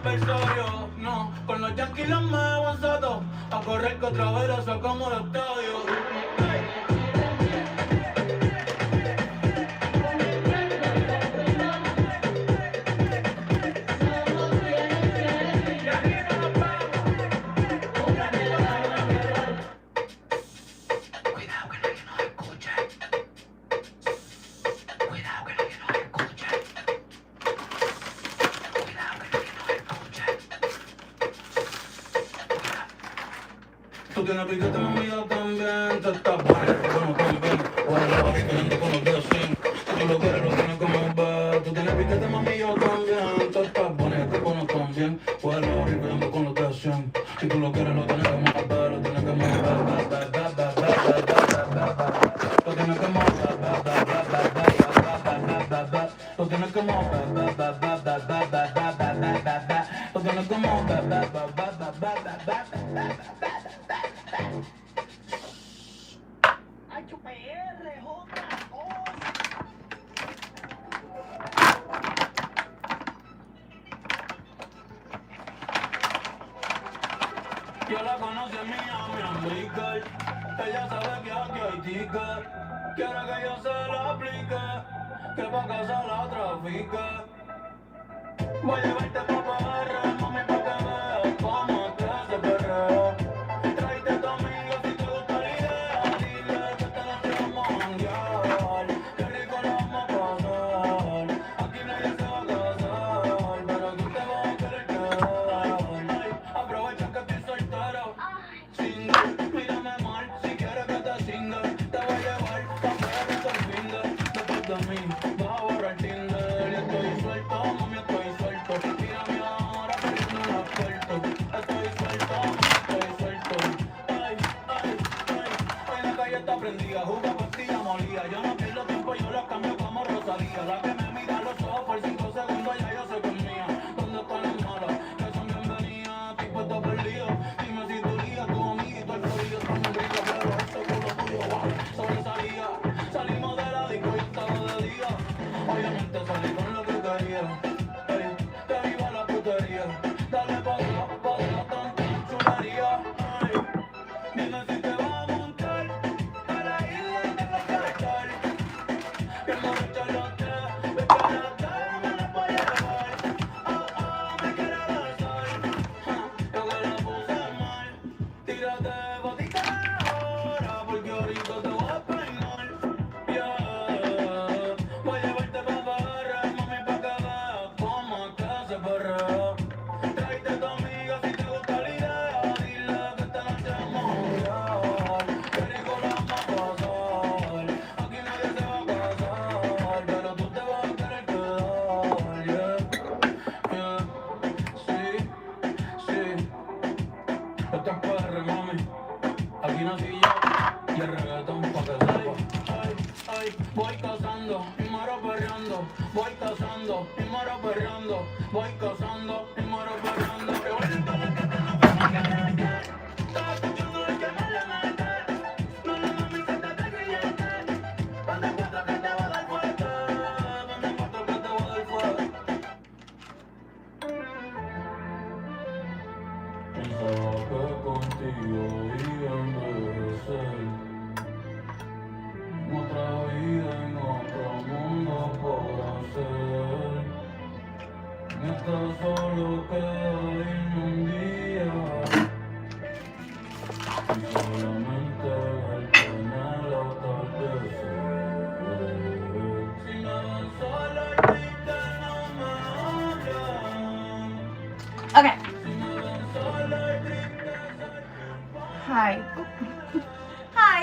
adversario. No, con los yankees los me avanzados. A correr que otra vez eso como el estadio. Tú tienes piquete, mami, yo también. Tú estás buena, tú bueno también. Bueno, viendo con los días sin. Tú lo quieres, lo tienes como un bar. Tú tienes piquete, mami, yo también. Tú estás buena, tú bueno también. Bueno, viendo con los días sin. Si tú lo quieres, lo tienes como un bar. Lo tienes como un bar. Lo tienes como un bar. Lo tienes como un bar. Lo tienes como un Yo la conocí en Miami, en Baker. Ella sabe que aquí hay ticket. Quiere que yo se la aplique, que pa' casa la trafique. Voy a llevarte pa' PR, mami, pa' que veas cómo es que se perrea. Tráete a tu amiga si te gusta la idea. Dile que te la tiramos a janguear. Qué rico lo vamos a pasar. Aquí nadie se va a casar, pero tú te vas a querer quedar. Ay, aprovecha que estoy soltero. Single, mírame mal, si quieres que te singa. Te voy a llevar pa' fuera el finger. Después de mí, vas a borrar Tinder. Y estoy suelto, mami, estoy suelto. Mírame ahora perdiendo el asfalto. Estoy suelto, mami, estoy suelto. Ay, ay, ay. Hoy la calle está prendida, jugo, pastilla, molida. Yo no pierdo tiempo, yo la cambio como Rosalía. La que me mira a los ojos por 5 segundos, ya yo sé que es mía. ¿Dónde están las malas? Que son bienvenidas, tipo está perdido. Dime si tu liga, tu amiguito, el corillo está muy rico, pero ese culo tuyo, wow, sobresalía. Salimos de la disco y estaba de día. Obviamente salí con lo que quería. Ey, que viva la putería. Dale pa' atrás, tanta chulería. Ay, dime si te vas a montar a la isla de la capital. Que borracha los tres, me quiero me la voy a llevar. Oh, oh, me quiero besar. Yo que la puse mal. Tírate botita ahora, porque ahorita te voy a peinar. Yeah. Voy a llevarte pa' barra, mami, pa' que veas cómo es que se perrea. Tráete a tu amiga si te gusta la idea. Dile que esta noche vamos a janguear. Qué rico la vamos a pasar. Aquí nadie se va a casar, pero tú te vas a querer quedar. Yeah, yeah. Sí, sí. Esto es PR, mami. Aquí nací yo y el reggaetón pa' que sepa. Ay, ay, voy cazando y muero perreando. Voy cazando y muero perreando. Voy cazando y muero perreando. Que vuelven todas las que tengo para que me meter. Estaba escuchando el que me le mete. No, no, mami, siéntate grillete. Ponte cuatro que te va a dar fuerte. Ponte cuatro que te va a dar fuerte. Pensaba que contigo iba a envejecer. Otra vida en otro mundo por hacer. Mientras solo queda irme un día. Y solamente verte en el atardecer. Si me ven sola y triste no me hablan. Okay. Si me ven sola y triste Hi. Hi.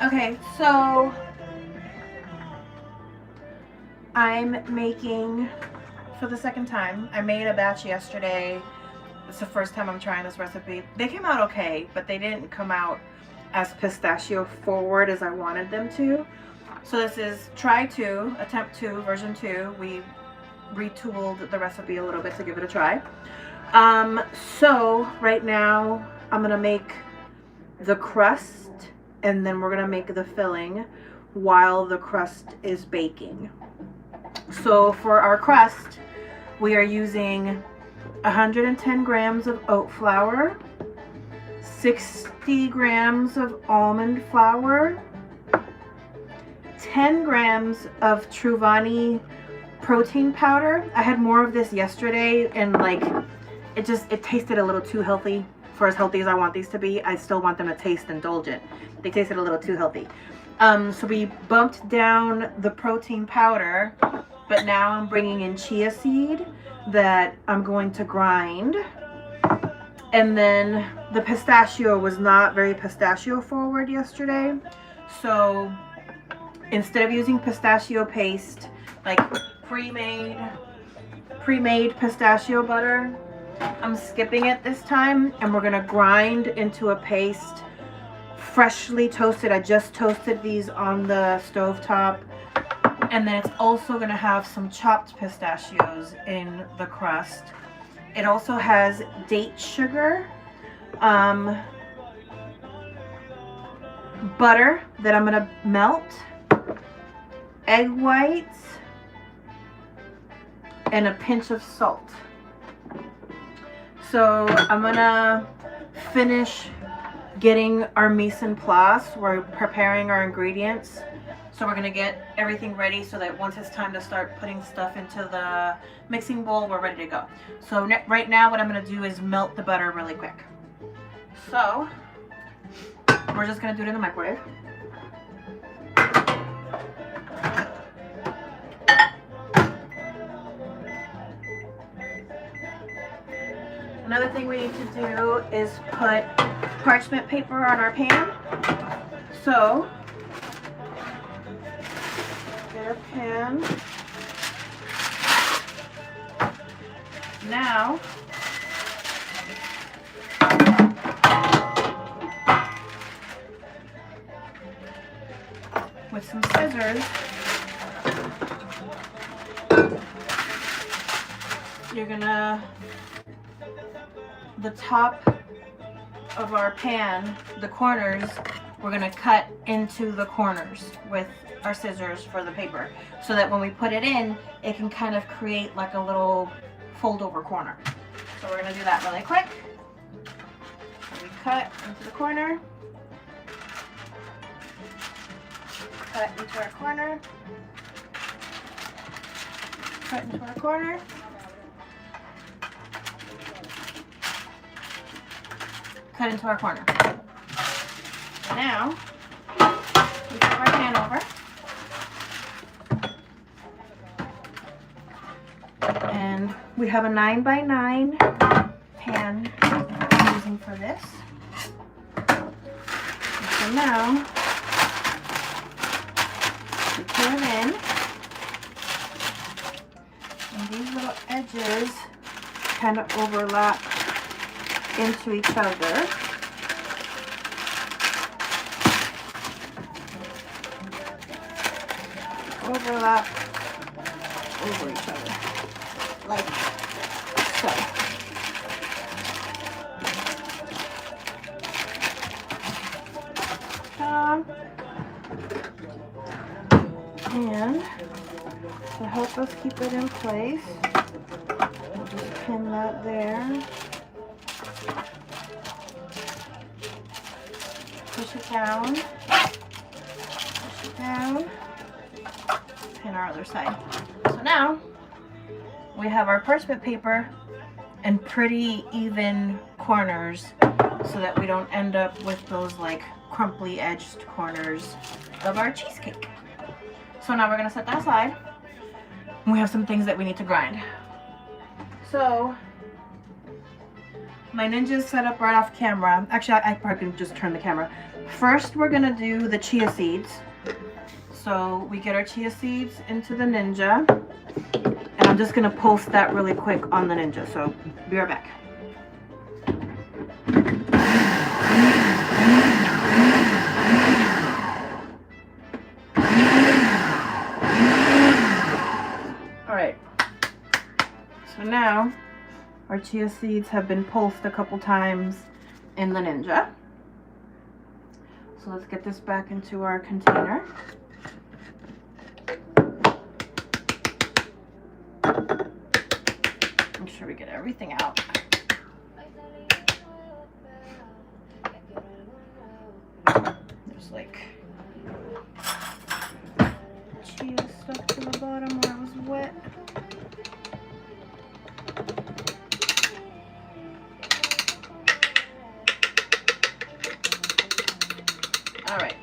Okay, so I'm making for the second time. I made a batch yesterday. It's the first time I'm trying this recipe. They came out okay, but they didn't come out as pistachio forward as I wanted them to. So this is try 2, attempt 2, version 2. We retooled the recipe a little bit to give it a try. So right now I'm gonna make the crust and then we're gonna make the filling while the crust is baking. So for our crust, we are using 110 grams of oat flour, 60 grams of almond flour, 10 grams of Truvani protein powder. I had more of this yesterday and like it tasted a little too healthy for as healthy as I want these to be. I still want them to taste indulgent. They tasted a little too healthy. So we bumped down the protein powder, but now I'm bringing in chia seed that I'm going to grind. And then the pistachio was not very pistachio forward yesterday. So instead of using pistachio paste, like pre-made pistachio butter, I'm skipping it this time and we're gonna grind into a paste, freshly toasted. I just toasted these on the stovetop. And then it's also gonna have some chopped pistachios in the crust. It also has date sugar, butter that I'm gonna melt, egg whites, and a pinch of salt. So I'm gonna finish getting our mise en place. We're preparing our ingredients. So we're gonna get everything ready so that once it's time to start putting stuff into the mixing bowl, we're ready to go. So right now what I'm gonna do is melt the butter really quick. So we're just gonna do it in the microwave. Another thing we need to do is put parchment paper on our pan. So get our pan. Now with some scissors, you're gonna, the top of our pan, the corners, we're gonna cut into the corners with our scissors for the paper so that when we put it in, it can kind of create like a little fold over corner. So we're gonna do that really quick. So we cut into the corner, cut into our corner, cut into our corner, cut into our corner. Now, we flip our pan over. And we have a 9x9 pan I'm using for this. And so now, we put it in. And these little edges kind of overlap into each other. Overlap over each other, like so. And to help us keep it in place, we'll just pin that there. Push it down, pin our other side. So now we have our parchment paper and pretty even corners so that we don't end up with those like crumply edged corners of our cheesecake. So now we're gonna set that aside. We have some things that we need to grind. So my Ninja's set up right off camera. Actually, I probably can just turn the camera. First, we're gonna do the chia seeds. So we get our chia seeds into the Ninja. And I'm just gonna post that really quick on the Ninja. So be right back. All right. So now our chia seeds have been pulsed a couple times in the Ninja. So let's get this back into our container. sure we get everything out. There's like cheese stuck to the bottom where it was wet. All right.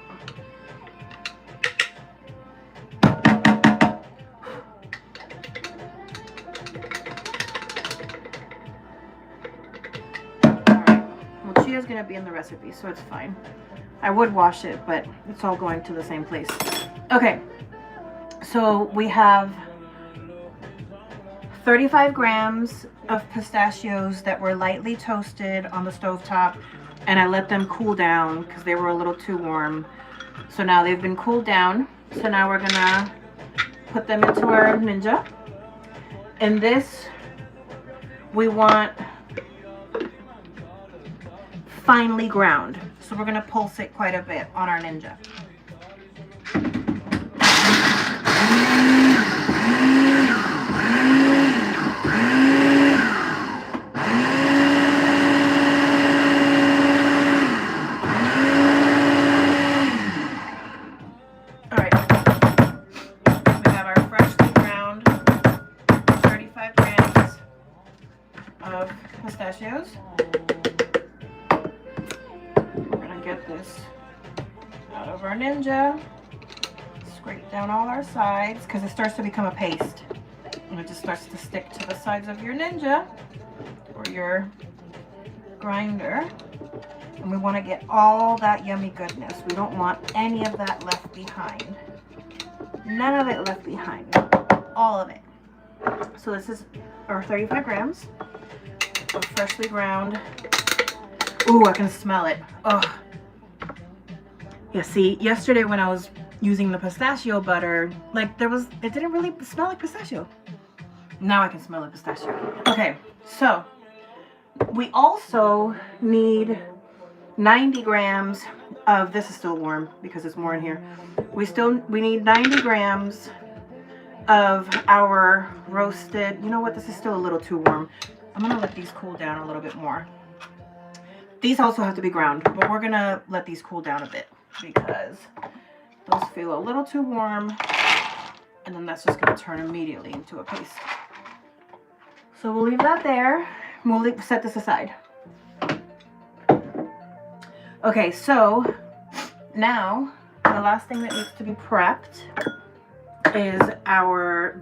Is going to be in the recipe, so it's fine. I would wash it, but it's all going to the same place. Okay, so we have 35 grams of pistachios that were lightly toasted on the stovetop, and I let them cool down because they were a little too warm. So now they've been cooled down. So now we're gonna put them into our Ninja. And this, we want finely ground, so we're going to pulse it quite a bit on our Ninja. All right, we have our freshly ground 35 grams of pistachios. Get this out of our Ninja, scrape down all our sides because it starts to become a paste and it just starts to stick to the sides of your Ninja or your grinder, and we want to get all that yummy goodness. We don't want any of that left behind, none of it left behind, all of it. So this is our 35 grams of freshly ground. Ooh, I can smell it. Oh. Yeah, see, yesterday when I was using the pistachio butter, like it didn't really smell like pistachio. Now I can smell the pistachio. Okay, so we also need 90 grams of, this is still warm because it's more in here. We need 90 grams of our roasted, you know what, this is still a little too warm. I'm gonna let these cool down a little bit more. These also have to be ground, but we're gonna let these cool down a bit because those feel a little too warm, and then that's just gonna turn immediately into a paste. So we'll leave that there. We'll set this aside. Okay, so now the last thing that needs to be prepped is our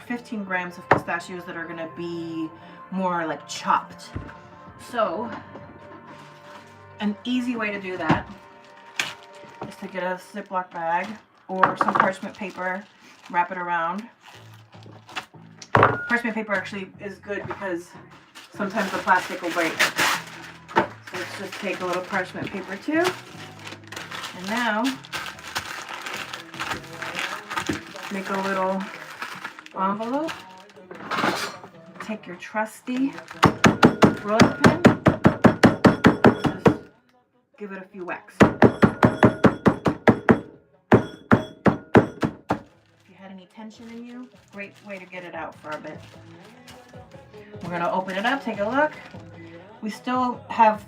15 grams of pistachios that are gonna be more like chopped. So an easy way to do that is to get a Ziploc bag or some parchment paper, wrap it around. Parchment paper actually is good because sometimes the plastic will break. So let's just take a little parchment paper too. And now make a little envelope. Take your trusty rolling pin. Just give it a few whacks. If you had any tension in you, great way to get it out for a bit. We're gonna open it up, take a look. We still have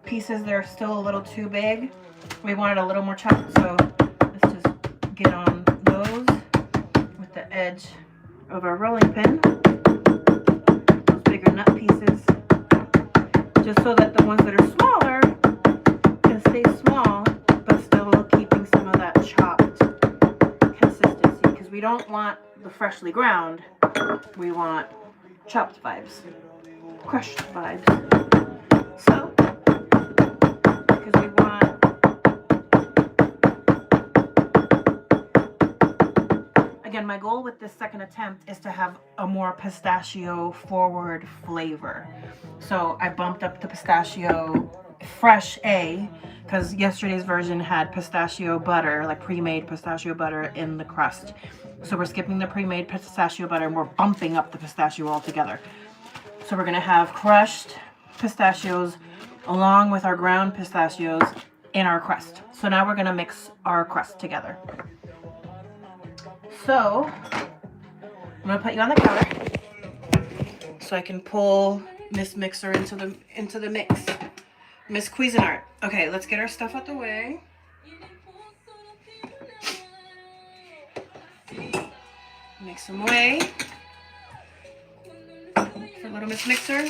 pieces that are still a little too big. We want it a little more chopped, so let's just get on those with the edge of our rolling pin. Those bigger nut pieces, just so that the ones that are smaller can stay small, but still keeping some of that chopped consistency, because we don't want the freshly ground, we want chopped vibes, crushed vibes. So, because we want, again, my goal with this second attempt is to have a more pistachio forward flavor. So I bumped up the pistachio fresh A, because yesterday's version had pistachio butter, like pre-made pistachio butter in the crust. So we're skipping the pre-made pistachio butter and we're bumping up the pistachio altogether. So we're gonna have crushed pistachios along with our ground pistachios in our crust. So now we're gonna mix our crust together. So I'm gonna put you on the counter so I can pull Miss Mixer into the mix. Miss Cuisinart. Okay, let's get our stuff out the way. Make some way for Little Miss Mixer.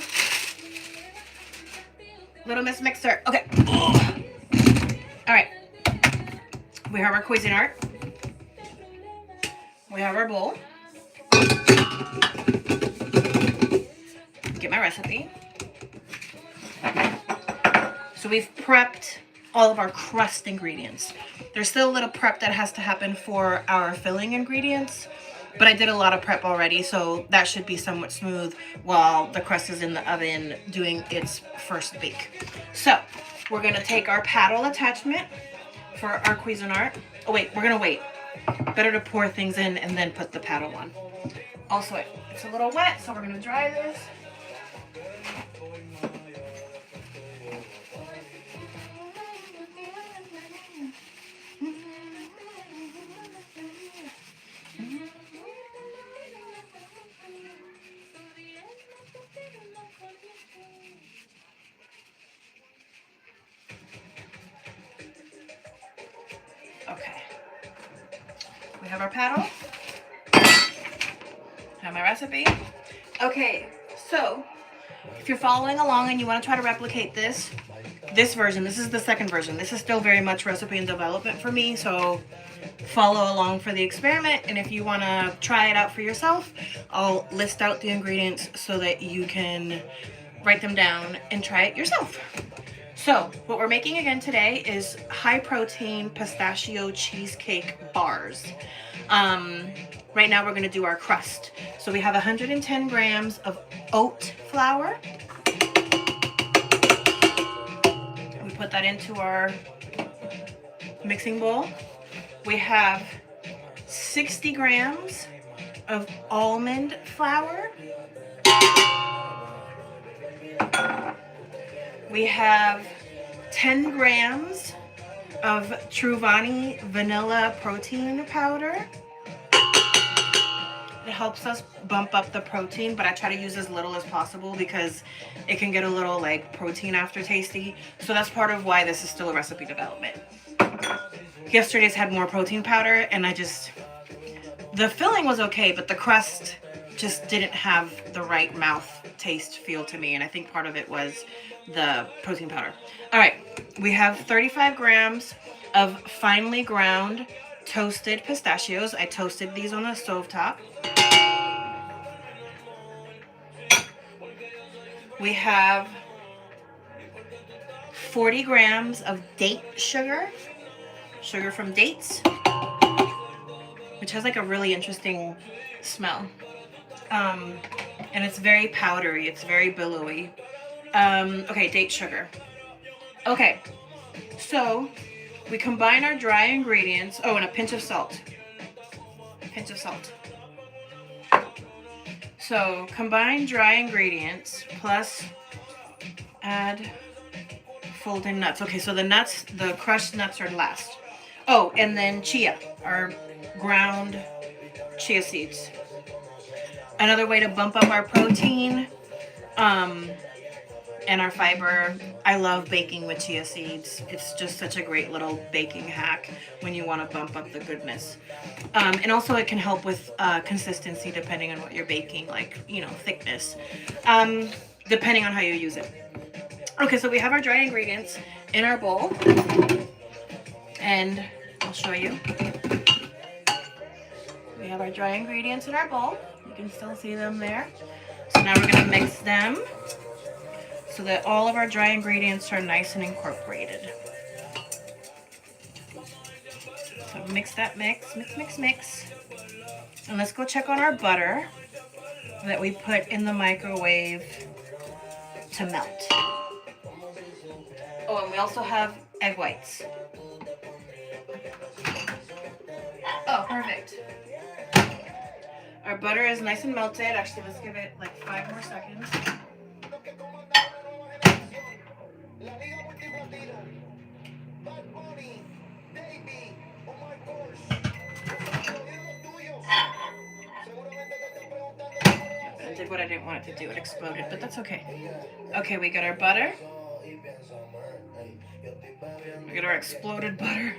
Little Miss Mixer. Okay. All right. We have our Cuisinart. We have our bowl. Get my recipe. So we've prepped all of our crust ingredients. There's still a little prep that has to happen for our filling ingredients, but I did a lot of prep already, so that should be somewhat smooth while the crust is in the oven doing its first bake. So we're gonna take our paddle attachment for our Cuisinart. Oh wait, we're gonna wait. Better to pour things in and then put the paddle on. Also, it's a little wet, so we're gonna dry this. Okay. We have our paddle. Have my recipe. Okay, so if you're following along and you want to try to replicate this version, this is the second version. This is still very much recipe and development for me, so follow along for the experiment. And if you want to try it out for yourself, I'll list out the ingredients so that you can write them down and try it yourself. So what we're making again today is high protein pistachio cheesecake bars. Right now we're going to do our crust. So we have 110 grams of oat flour. We put that into our mixing bowl. We have 60 grams of almond flour. We have 10 grams of Truvani vanilla protein powder. It helps us bump up the protein, but I try to use as little as possible because it can get a little like protein aftertasty. So that's part of why this is still a recipe development. Yesterday's had more protein powder and the filling was okay, but the crust just didn't have the right mouth taste feel to me. And I think part of it was the protein powder. All right, we have 35 grams of finely ground toasted pistachios. I toasted these on the stovetop. We have 40 grams of date sugar from dates, which has like a really interesting smell. And it's very powdery, it's very billowy. Okay, date sugar. Okay, so we combine our dry ingredients. Oh, and a pinch of salt. Pinch of salt. So combine dry ingredients plus add folded nuts. Okay, so the nuts, the crushed nuts are last. Oh, and then chia, our ground chia seeds. Another way to bump up our protein and our fiber. I love baking with chia seeds. It's just such a great little baking hack when you want to bump up the goodness. And also it can help with consistency depending on what you're baking, like, you know, thickness, depending on how you use it. Okay, so we have our dry ingredients in our bowl, and I'll show you. We have our dry ingredients in our bowl. You can still see them there. So now we're going to mix them so that all of our dry ingredients are nice and incorporated. So mix that mix. And let's go check on our butter that we put in the microwave to melt. Oh, and we also have egg whites. Oh, perfect. Our butter is nice and melted. Actually, let's give it like 5 more seconds. did what I didn't want it to do. It exploded, but that's okay. Okay, we got our butter. We get our exploded butter.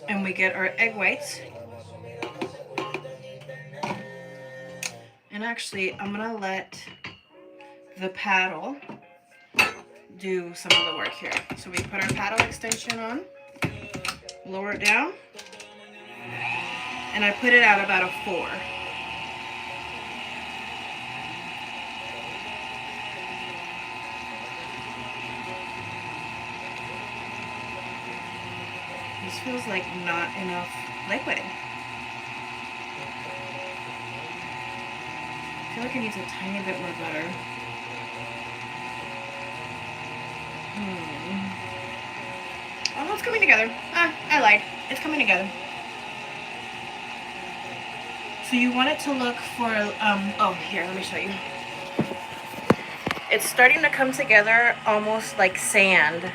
And we get our egg whites. And actually, I'm gonna let the paddle do some of the work here. So we put our paddle extension on, lower it down, and I put it at about a 4. This feels like not enough liquid. I feel like it needs a tiny bit more butter. Oh, it's coming together. I lied. It's coming together. So you want it to look for, oh, here, let me show you. It's starting to come together almost like sand.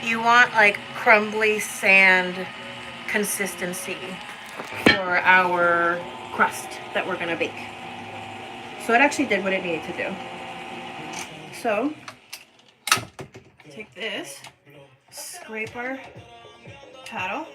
You want like crumbly sand consistency for our crust that we're gonna bake. So it actually did what it needed to do. So, take this, scrape our paddle.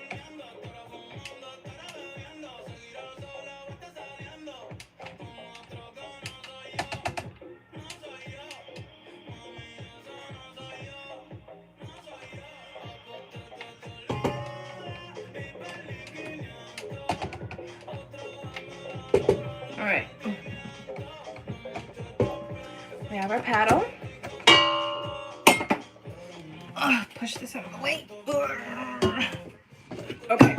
All right, we have our paddle. Push this out of the way. Okay,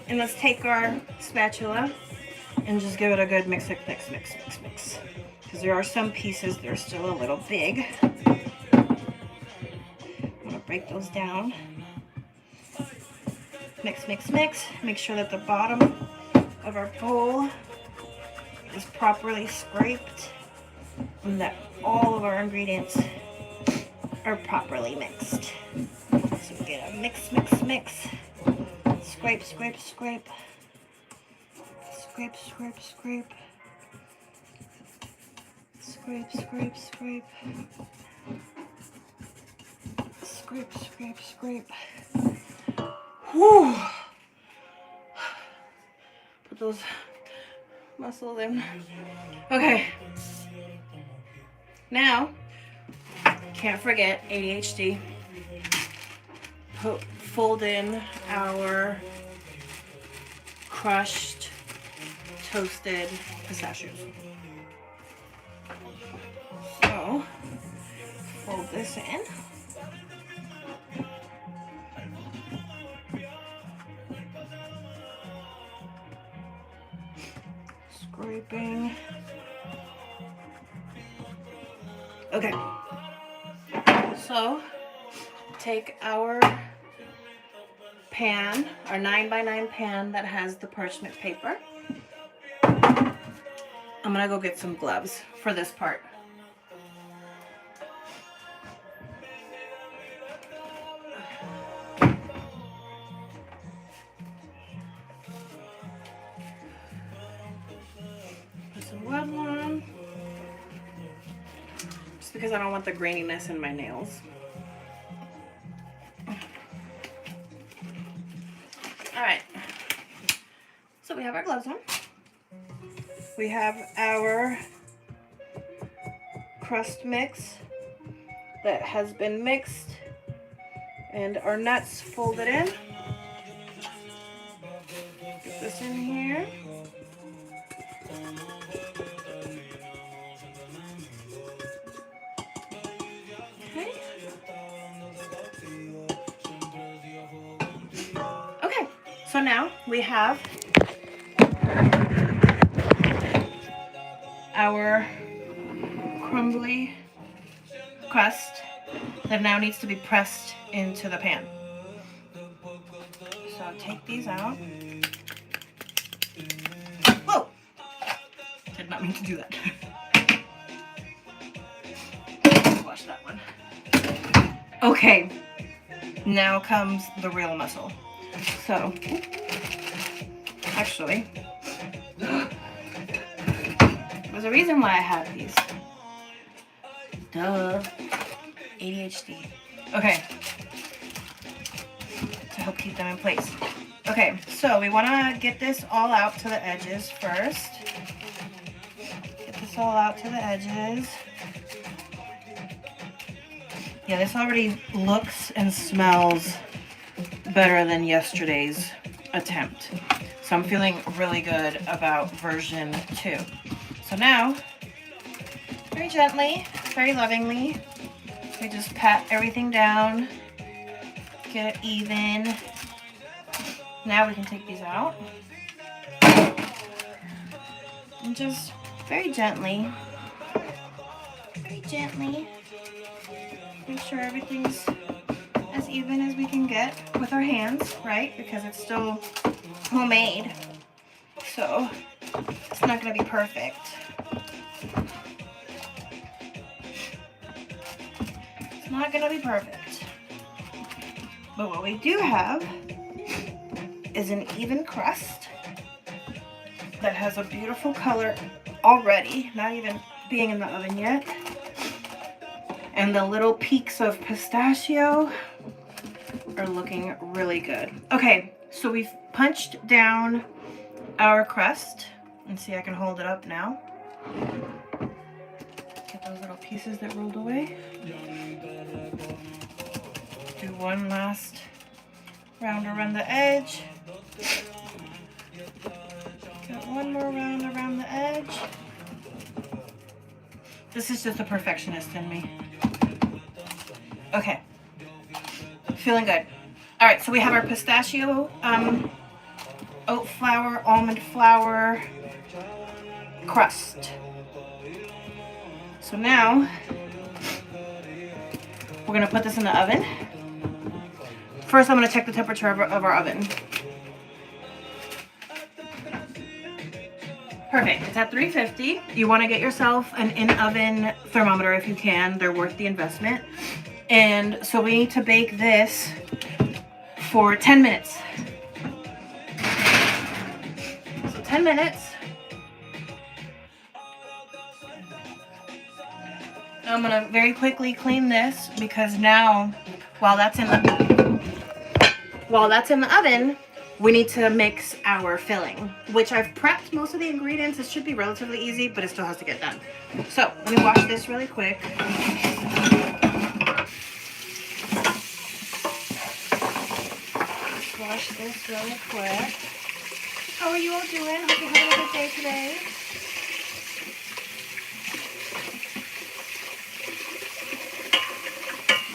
and let's take our spatula and just give it a good mix. Because there are some pieces that are still a little big. I'm gonna break those down. Mix. Make sure that the bottom of our bowl is properly scraped and that all of our ingredients are properly mixed. So get a mix. Scrape. Scrape. Whew. Put those muscles in. Okay. Now, can't forget ADHD. Fold in our crushed, toasted pistachios. So, fold this in. Scraping. Okay. So, take our pan, our 9x9 pan that has the parchment paper. I'm gonna go get some gloves for this part. Put some gloves on. Just because I don't want the graininess in my nails. Alright, so we have our gloves on. We have our crust mix that has been mixed and our nuts folded in. Get this in here. Okay, so now we have our crumbly crust that now needs to be pressed into the pan. So take these out. Whoa! Did not mean to do that. Wash that one. Okay, now comes the real muscle. So, actually, There's a reason why I have these. Duh. ADHD. Okay. To help keep them in place. Okay, so we want to get this all out to the edges first. Get this all out to the edges. Yeah, this already looks and smells better than yesterday's attempt. So I'm feeling really good about version 2. So now, very gently, very lovingly, we just pat everything down, get it even. Now we can take these out. And just very gently, make sure everything's as even as we can get with our hands, right? Because it's still homemade. So it's not gonna be perfect. It's not gonna be perfect. But what we do have is an even crust that has a beautiful color already, not even being in the oven yet. And the little peaks of pistachio are looking really good. Okay, so we've punched down our crust. And see, I can hold it up now. Get those little pieces that rolled away. Do one last round around the edge. Got one more round around the edge. This is just a perfectionist in me. Okay. Feeling good. All right, so we have our pistachio, oat flour, almond flour crust. So now we're gonna put this in the oven. First, I'm gonna check the temperature of our oven. Perfect, it's at 350. You wanna get yourself an in-oven thermometer if you can. They're worth the investment. And so we need to bake this for 10 minutes. So 10 minutes. I'm gonna very quickly clean this because now, while that's in the oven, we need to mix our filling, which I've prepped most of the ingredients. It should be relatively easy, but it still has to get done. So let me wash this really quick. Wash this really quick. How are you all doing? Hope you're having a good day today.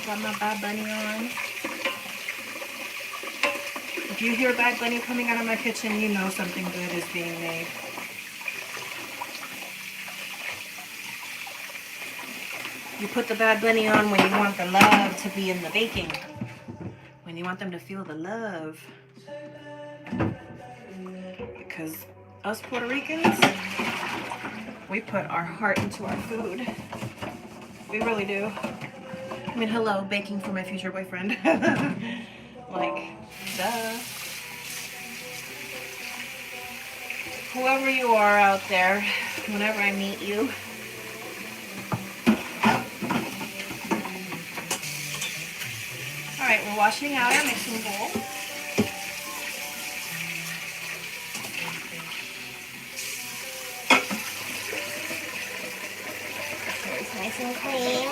Got my Bad Bunny on. If you hear Bad Bunny coming out of my kitchen, you know something good is being made. You put the Bad Bunny on when you want the love to be in the baking. When you want them to feel the love. Because us Puerto Ricans, we put our heart into our food. We really do. I mean, hello, baking for my future boyfriend. Like, duh. Whoever you are out there, whenever I meet you. Alright, we're washing out our mixing bowl. So it's nice and clean.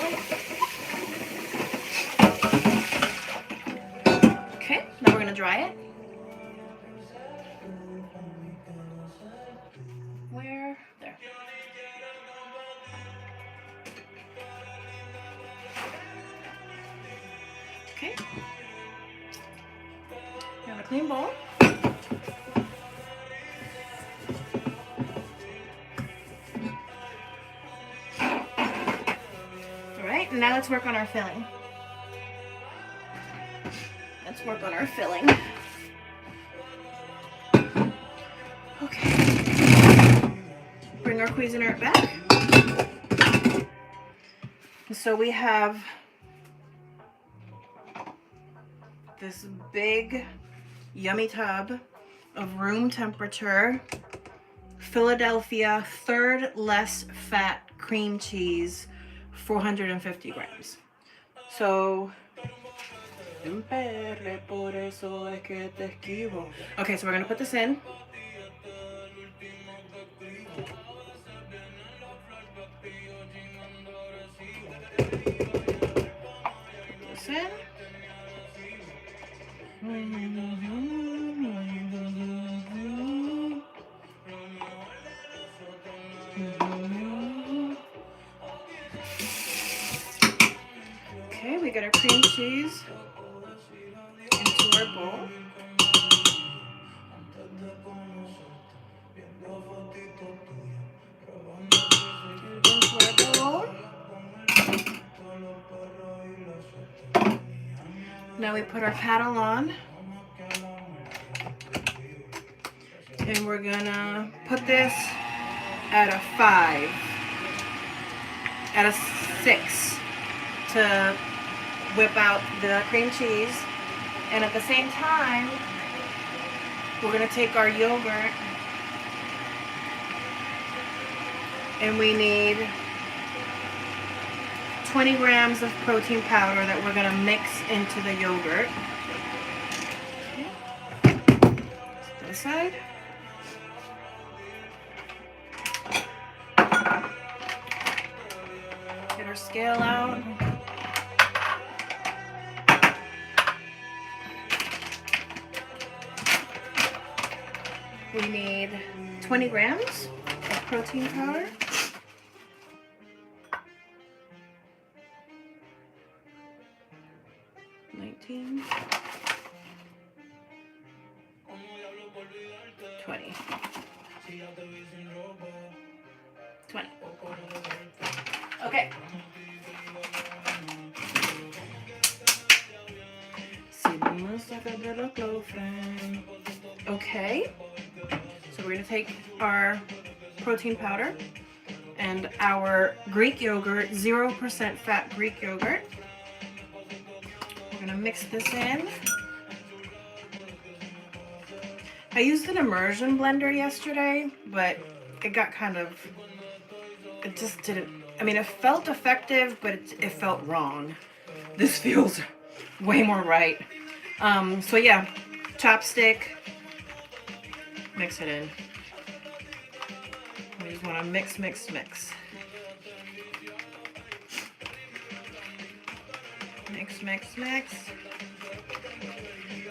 Okay, now we're going to dry it. Where? There. Okay. We have a clean bowl. Alright, now let's work on our filling. Let's work on our filling. Okay. Bring our Cuisinart back. So we have this big, yummy tub of room temperature Philadelphia third less fat cream cheese, 450 grams. So, okay, so we're gonna put this in. Put this in. Okay, we got our cream cheese into our bowl. Now we put our paddle on, and we're gonna put this at a 5, at a 6 to whip out the cream cheese. And at the same time, we're gonna take our yogurt, and we need 20 grams of protein powder that we're gonna mix into the yogurt. This side. Get our scale out. We need 20 grams of protein powder. $19, $20, $20. Okay. Okay. So we're gonna take our protein powder and our Greek yogurt, 0% fat Greek yogurt. We're gonna mix this in. I used an immersion blender yesterday, but it got kind of, it just didn't, I mean, it felt effective, but it felt wrong. This feels way more right. So yeah, chopstick, mix it in. We just wanna mix, mix, mix. Mix, mix, mix.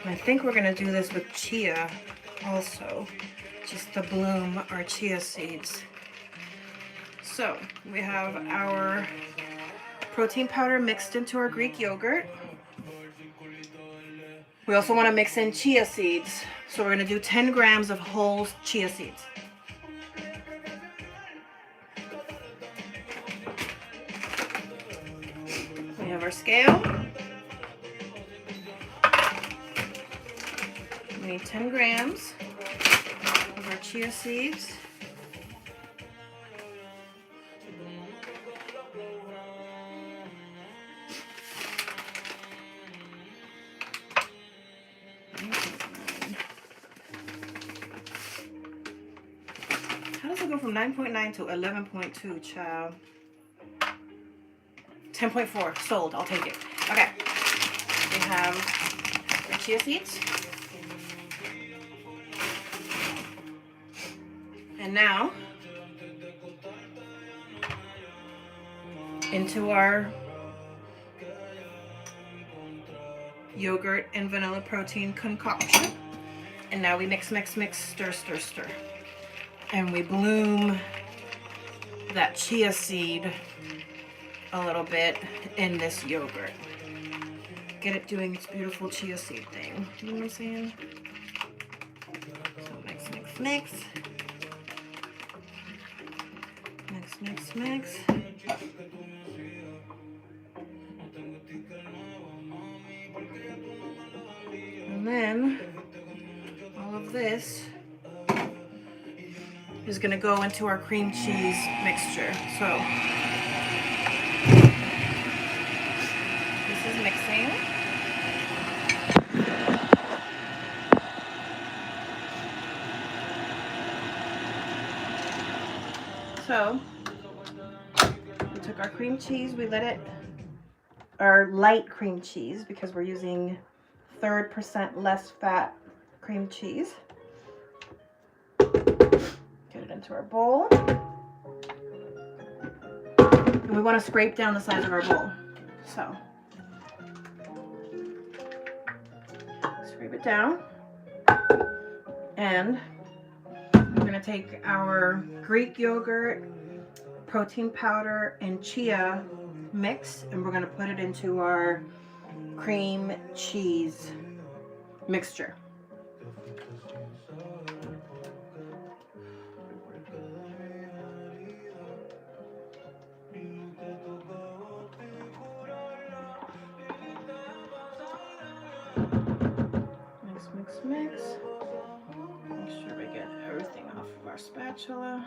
I think we're gonna do this with chia also, just to bloom our chia seeds. So we have our protein powder mixed into our Greek yogurt. We also want to mix in chia seeds. So we're going to do 10 grams of whole chia seeds. We have our scale. We need 10 grams of our chia seeds. How does it go from 9.9 to 11.2, child? 10.4, sold, I'll take it. Okay, we have our chia seeds. And now, into our yogurt and vanilla protein concoction. And now we mix, mix, mix, stir, stir, stir. And we bloom that chia seed a little bit in this yogurt. Get it doing its beautiful chia seed thing. You know what I'm saying? So mix, mix, mix. Mix, mix, mix. And then all of this is going to go into our cream cheese mixture. So this is mixing. So we took our cream cheese, we let it, our light cream cheese, because we're using 3% less fat cream cheese. Get it into our bowl. And we want to scrape down the sides of our bowl. So scrape it down. And we're going to take our Greek yogurt, protein powder, and chia mix, and we're going to put it into our cream cheese mixture. Mix, mix, mix. Make sure we get everything off of our spatula.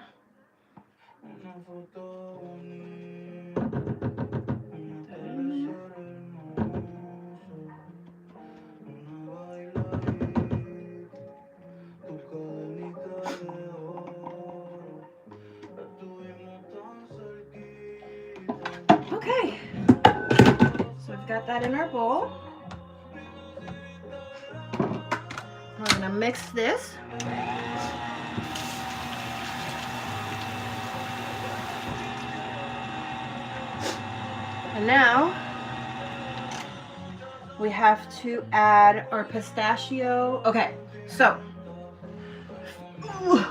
Okay, so we've got that in our bowl. We're gonna mix this. And now we have to add our pistachio. Okay, so a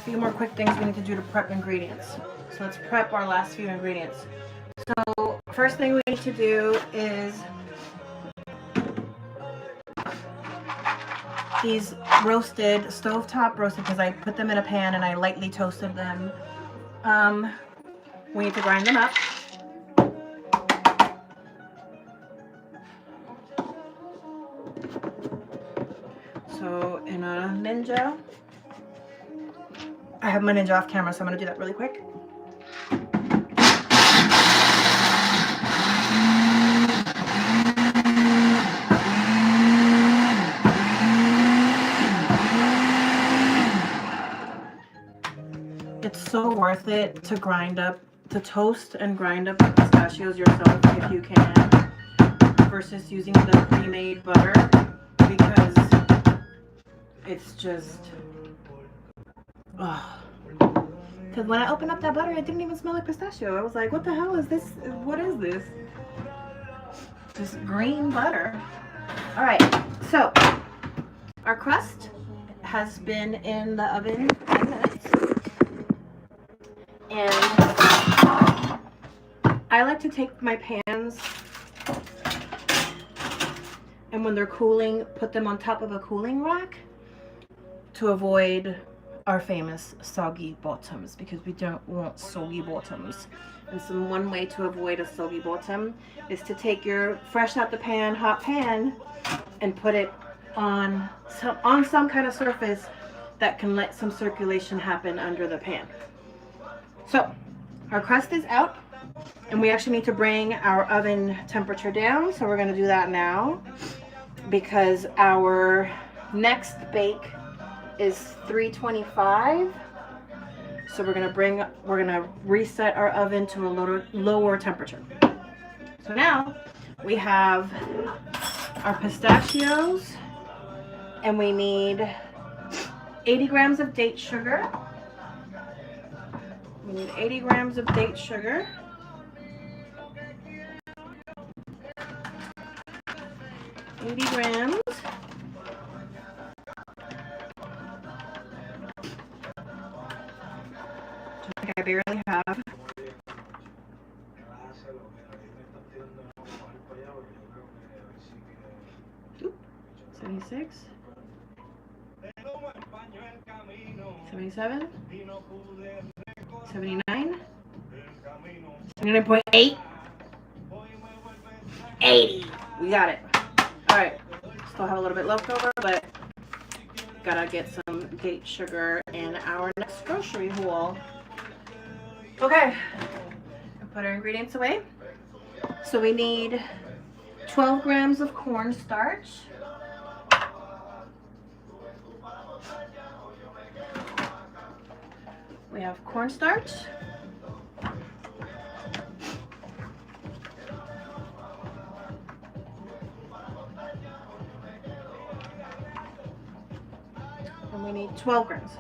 few more quick things we need to do to prep ingredients. So let's prep our last few ingredients. So first thing we need to do is these roasted, stovetop roasted, because I put them in a pan and I lightly toasted them. We need to grind them up. So in a Ninja, I have my Ninja off camera, so I'm going to do that really quick. It's so worth it to grind up, to toast and grind up the pistachios yourself if you can, versus using the pre-made butter, because it's just, because when I opened up that butter, it didn't even smell like pistachio. I was like, what the hell is this? What is this? Just green butter. All right, so our crust has been in the oven 10 minutes. And I like to take my pans, and when they're cooling, put them on top of a cooling rack to avoid our famous soggy bottoms, because we don't want soggy bottoms. And so one way to avoid a soggy bottom is to take your fresh out the pan, hot pan, and put it on some kind of surface that can let some circulation happen under the pan. So our crust is out, and we actually need to bring our oven temperature down. So we're going to do that now, because our next bake is 325. So we're going to reset our oven to a lower temperature. So now we have our pistachios, and we need 80 grams of date sugar. We need 80 grams of date sugar. 80 grams. I barely have. Oop, 76. 77. 79. 79.8. 80. We got it. Alright. Still have a little bit left over, but gotta get some date sugar in our next grocery haul. Okay. Put our ingredients away. So we need 12 grams of cornstarch. We have cornstarch. And we need 12 grams.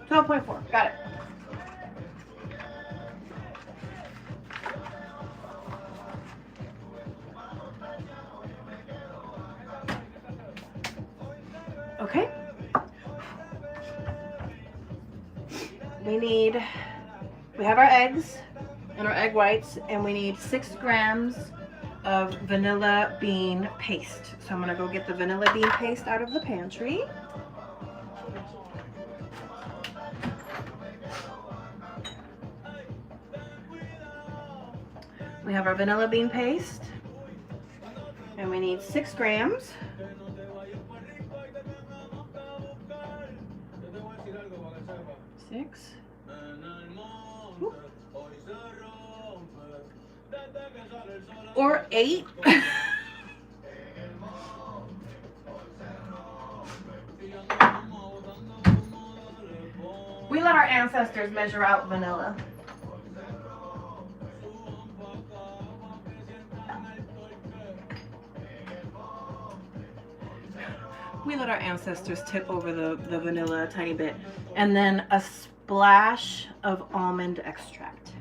12.4, got it. Okay. We have our eggs and our egg whites, and we need 6 grams of vanilla bean paste. So I'm gonna go get the vanilla bean paste out of the pantry. We have our vanilla bean paste, and we need 6 grams. Six. Ooh. Or 8. We let our ancestors measure out vanilla. We let our ancestors tip over the vanilla a tiny bit. And then a splash of almond extract.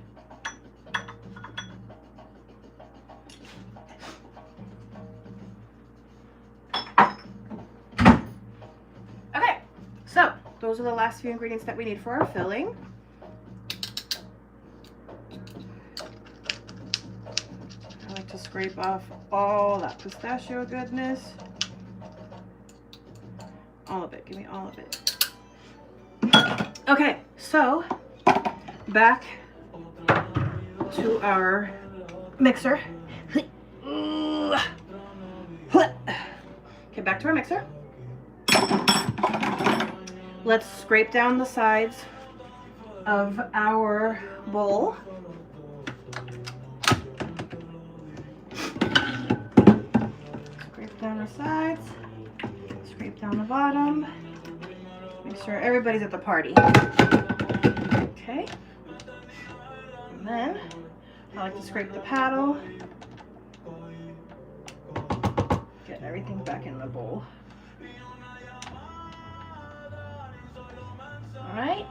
Okay, so those are the last few ingredients that we need for our filling. I like to scrape off all that pistachio goodness. All of it, give me all of it. Okay, so back to our mixer. Okay, back to our mixer. Let's scrape down the sides of our bowl. Scrape down the sides. Scrape down the bottom. Make sure everybody's at the party. Okay. And then I like to scrape the paddle. Get everything back in the bowl. Alright.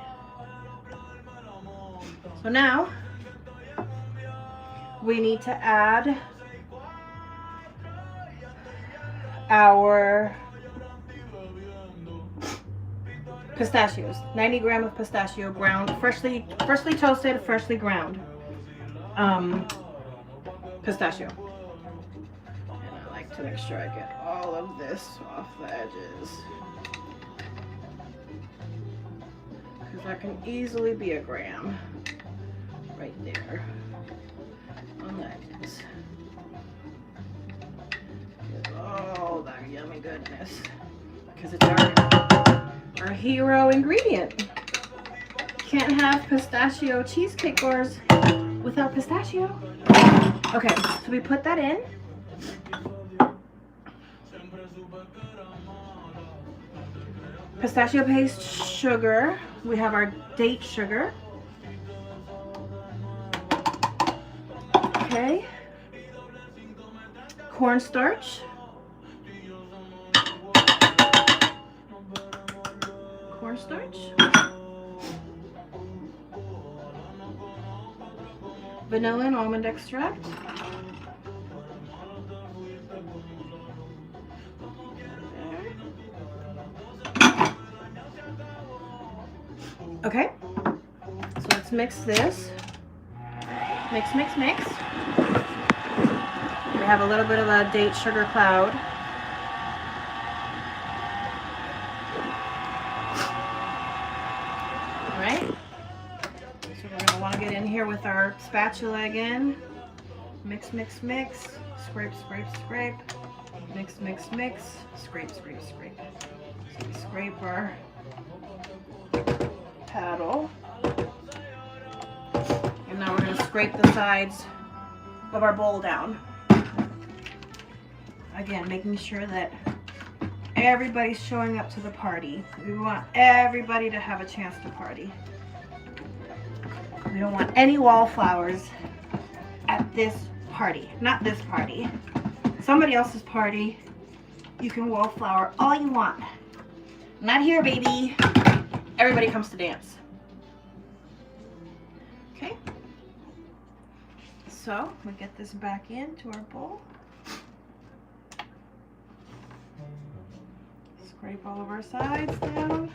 So now we need to add our pistachios. 90 grams of pistachio ground, freshly toasted, freshly ground pistachio. And I like to make sure I get all of this off the edges, because that can easily be a gram right there on the edges. Get all that yummy goodness, because it's our hero ingredient. Can't have pistachio cheesecake bars without pistachio. Okay, so we put that in. Pistachio paste, sugar. We have our date sugar. Okay. Cornstarch. Cornstarch. Vanilla and almond extract. Okay, so let's mix this. Mix, mix, mix. We have a little bit of a date sugar cloud. All right, so we're gonna want to get in here with our spatula again. Mix, mix, mix. Scrape, scrape, scrape. Mix, mix, mix. Scrape, scrape, scrape. So we scrape our paddle. And now we're going to scrape the sides of our bowl down. again, making sure that everybody's showing up to the party. We want everybody to have a chance to party. We don't want any wallflowers at this party. Not this party. Somebody else's party, you can wallflower all you want. Not here, baby. Everybody comes to dance. Okay. So we get this back into our bowl. Scrape all of our sides down.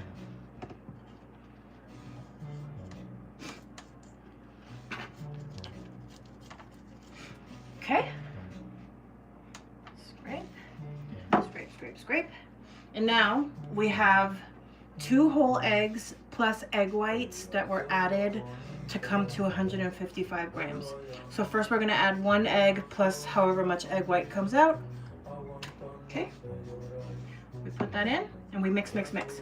Okay. Scrape, scrape, scrape, scrape. And now we have 2 whole eggs plus egg whites that were added to come to 155 grams. So first we're gonna add 1 egg plus however much egg white comes out. Okay. We put that in and we mix, mix, mix.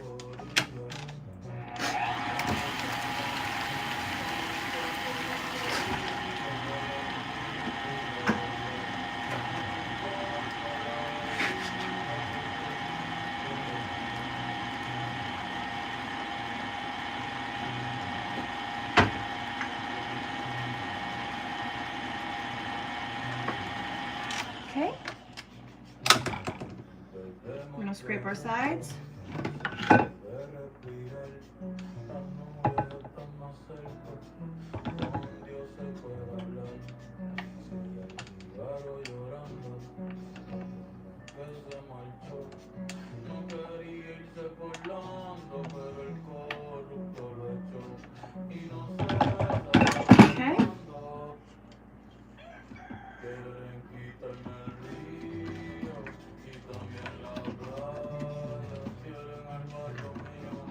Okay. We're gonna scrape our sides.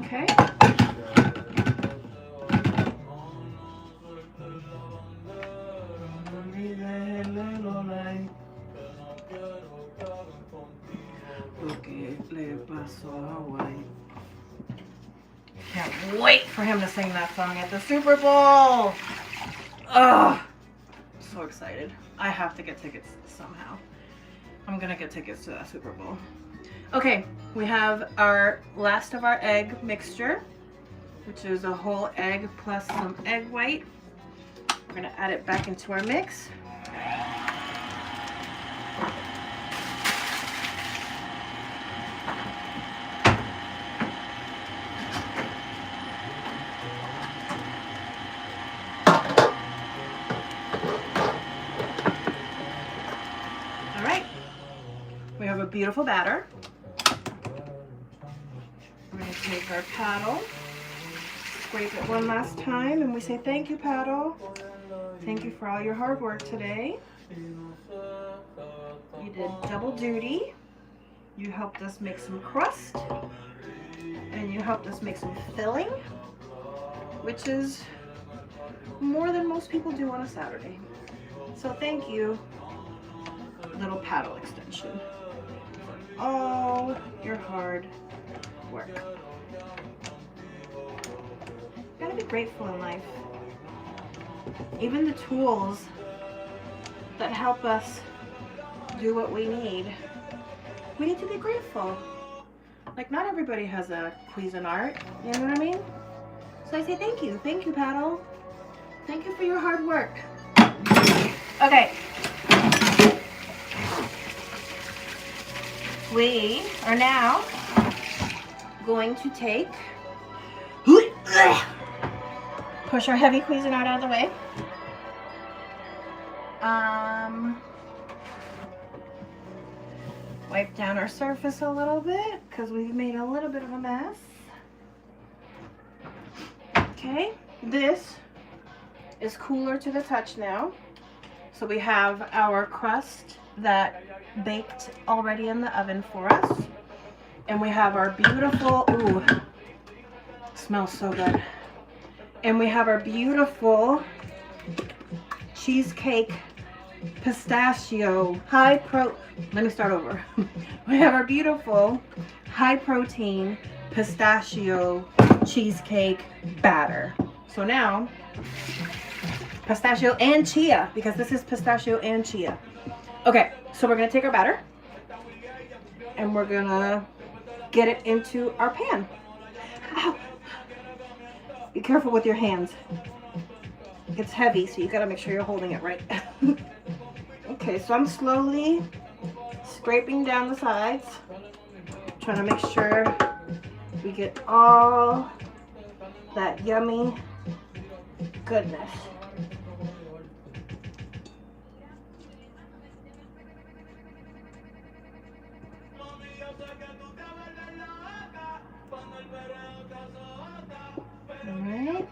Okay. Can't wait for him to sing that song at the Super Bowl. Ugh. So excited. I have to get tickets somehow. I'm gonna get tickets to that Super Bowl. Okay, we have our last of our egg mixture, which is a whole egg plus some egg white. We're gonna add it back into our mix. All right, we have a beautiful batter. We're going to take our paddle, scrape it one last time, and we say thank you, paddle. Thank you for all your hard work today. You did double duty. You helped us make some crust, and you helped us make some filling, which is more than most people do on a Saturday. So thank you, little paddle extension, for all your hard work. You gotta be grateful in life. Even the tools that help us do what we need to be grateful. Like, not everybody has a Cuisinart, you know what I mean? So I say thank you paddle. Thank you for your hard work. Okay. We are now going to take, push our heavy Cuisinart out of the way. Wipe down our surface a little bit because we've made a little bit of a mess. Okay, this is cooler to the touch now. So we have our crust that baked already in the oven for us. And we have our beautiful, ooh, smells so good. And we have our beautiful cheesecake pistachio let me start over. We have our beautiful high protein pistachio cheesecake batter. So now, pistachio and chia, because this is pistachio and chia. Okay, so we're gonna take our batter. and we're gonna get it into our pan. Ow. Be careful with your hands. It's heavy, so you gotta make sure you're holding it right. Okay, so I'm slowly scraping down the sides, trying to make sure we get all that yummy goodness. All right.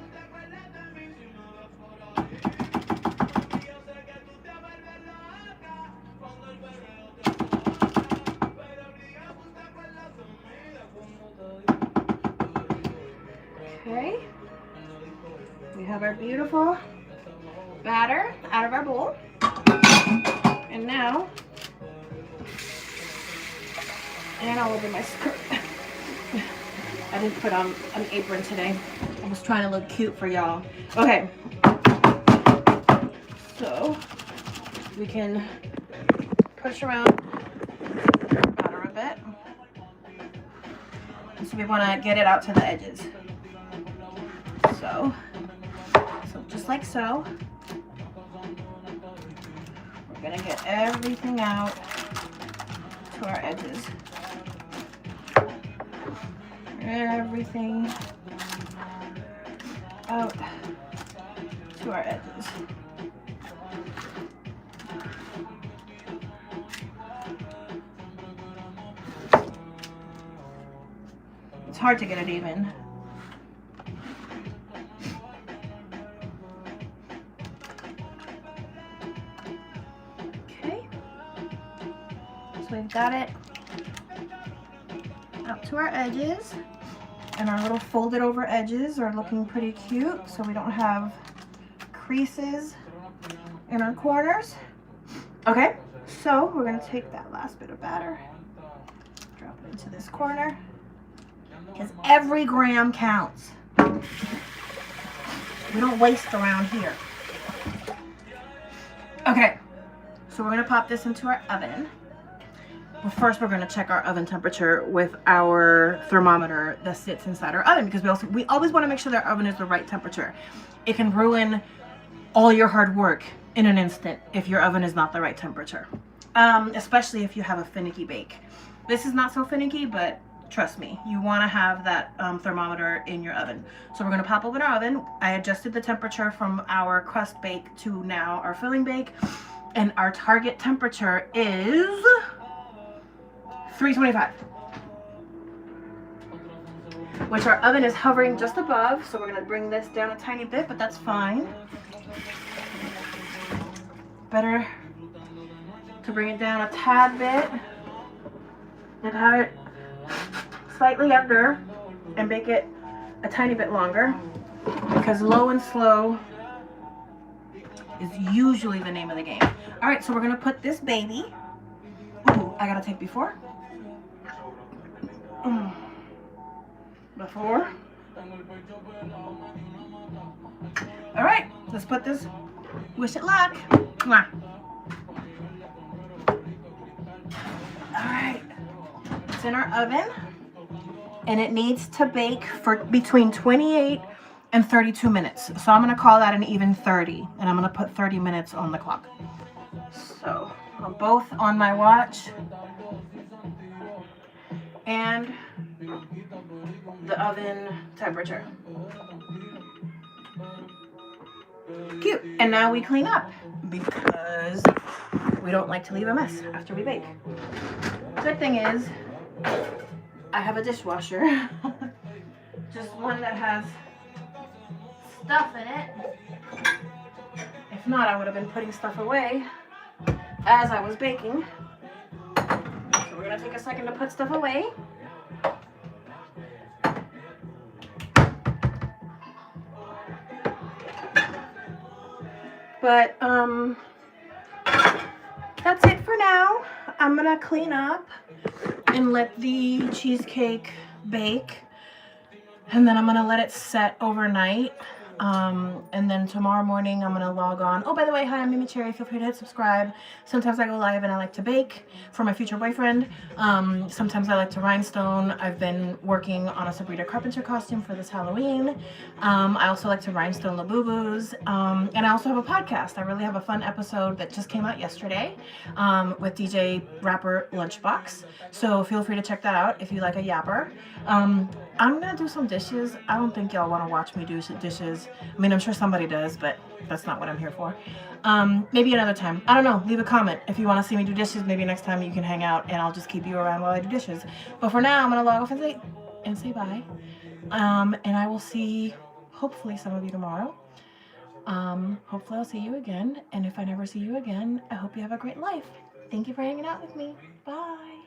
Okay, we have our beautiful batter out of our bowl, and now, and I'll open my skirt. I didn't put on an apron today. I was trying to look cute for y'all. Okay, so we can push around the batter a bit. So we want to get it out to the edges. So just like so. We're gonna get everything out to our edges. Everything out to our edges. It's hard to get it even. Okay, so we've got it out to our edges, and our little folded over edges are looking pretty cute, so we don't have creases in our corners. Okay, so we're gonna take that last bit of batter, drop it into this corner, because every gram counts. We don't waste around here. Okay, so we're gonna pop this into our oven. Well, first we're gonna check our oven temperature with our thermometer that sits inside our oven, because we always wanna make sure that our oven is the right temperature. It can ruin all your hard work in an instant if your oven is not the right temperature, especially if you have a finicky bake. This is not so finicky, but trust me, you want to have that thermometer in your oven. So we're going to pop open our oven. I adjusted the temperature from our crust bake to now our filling bake, and our target temperature is 325, which our oven is hovering just above. So we're going to bring this down a tiny bit, but that's fine. Better to bring it down a tad bit and have it slightly under and bake it a tiny bit longer, because low and slow is usually the name of the game. All right, so we're gonna put this baby. Ooh, I gotta take before. Before. All right, let's put this. Wish it luck. Mwah. All right, it's in our oven, and it needs to bake for between 28 and 32 minutes. So I'm gonna call that an even 30, and I'm gonna put 30 minutes on the clock. So I'm both on my watch and the oven temperature. Cute. And now we clean up, because we don't like to leave a mess after we bake. Good thing is, I have a dishwasher. Just one that has stuff in it. If not, I would have been putting stuff away as I was baking. So we're gonna take a second to put stuff away. But that's it for now. I'm gonna clean up and let the cheesecake bake, and then I'm gonna let it set overnight. And then tomorrow morning I'm gonna log on. Oh, by the way, hi, I'm MeMeCherry. Feel free to hit subscribe. Sometimes I go live and I like to bake for my future boyfriend. Sometimes I like to rhinestone. I've been working on a Sabrina Carpenter costume for this Halloween. I also like to rhinestone Labubu's. And I also have a podcast. I really have a fun episode that just came out yesterday with DJ Rapper Lunchbox. So feel free to check that out if you like a yapper. I'm gonna do some dishes. I don't think y'all want to watch me do dishes. I mean, I'm sure somebody does, but that's not what I'm here for. Maybe another time. I don't know. Leave a comment if you want to see me do dishes. Maybe next time you can hang out and I'll just keep you around while I do dishes. But for now, I'm gonna log off and say bye. And I will see, hopefully, some of you tomorrow. Hopefully I'll see you again. And if I never see you again, I hope you have a great life. Thank you for hanging out with me. Bye.